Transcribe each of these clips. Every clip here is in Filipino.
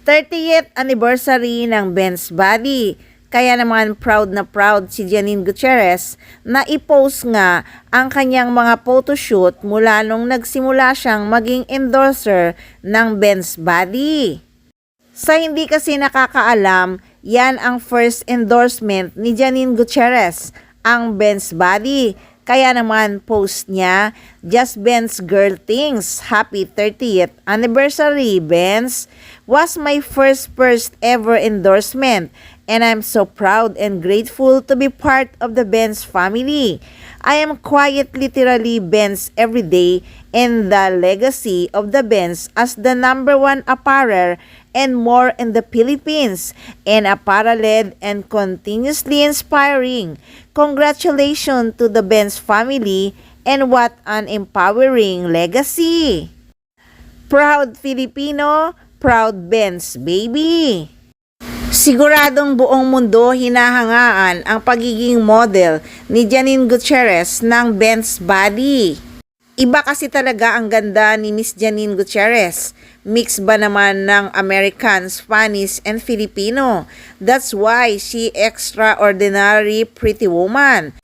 /30th anniversary ng Ben's Body. Kaya naman proud na proud si Janine Gutierrez na i-post nga ang kanyang mga photoshoot mula nung nagsimula siyang maging endorser ng Ben's Body. Sa hindi kasi nakakaalam, yan ang first endorsement ni Janine Gutierrez, ang Ben's Body. Kaya naman post niya, "Just Ben's Girl Things, Happy 30th Anniversary, Ben's. Was my first ever endorsement, and I'm so proud and grateful to be part of the Ben's family. I am quiet literally Ben's every day and the legacy of the Ben's as the #1 apparel and more in the Philippines, and apparel-led and continuously inspiring. Congratulations to the Ben's family and what an empowering legacy. Proud Filipino, proud Ben's baby." Siguradong buong mundo hinahangaan ang pagiging model ni Janine Gutierrez ng Ben's Body. Iba kasi talaga ang ganda ni Miss Janine Gutierrez. Mix ba naman ng American, Spanish, and Filipino. That's why she extraordinary pretty woman.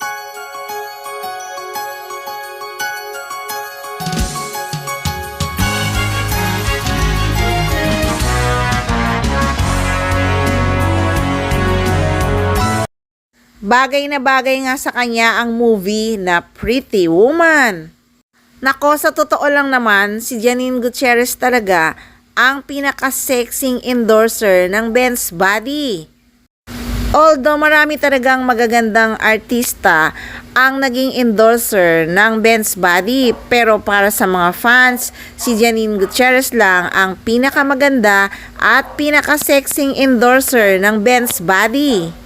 Bagay na bagay nga sa kanya ang movie na Pretty Woman. Nako, sa totoo lang naman, si Janine Gutierrez talaga ang pinaka-sexing endorser ng Ben's Body. Although marami talagang magagandang artista ang naging endorser ng Ben's Body, pero para sa mga fans, si Janine Gutierrez lang ang pinakamaganda at pinaka-sexing endorser ng Ben's Body.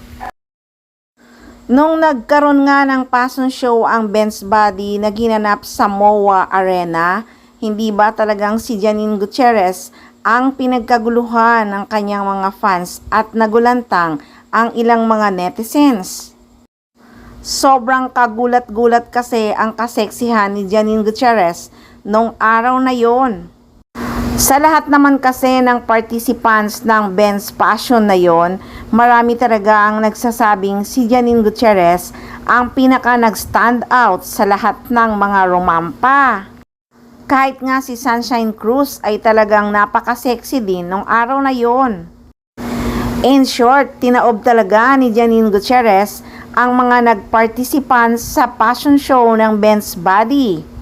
Nung nagkaroon nga ng fashion show ang Ben's Body na ginanap sa MOA Arena, hindi ba talagang si Janine Gutierrez ang pinagkaguluhan ng kanyang mga fans at nagulantang ang ilang mga netizens? Sobrang kagulat-gulat kasi ang kaseksihan ni Janine Gutierrez nung araw na yon. Sa lahat naman kasi ng participants ng Ben's Passion na yon, marami talaga ang nagsasabing si Janine Gutierrez ang pinaka nag-stand out sa lahat ng mga rumampa. Kahit nga si Sunshine Cruz ay talagang napaka-sexy din nung araw na yon. In short, tinaob talaga ni Janine Gutierrez ang mga nag-participants sa fashion show ng Ben's Body.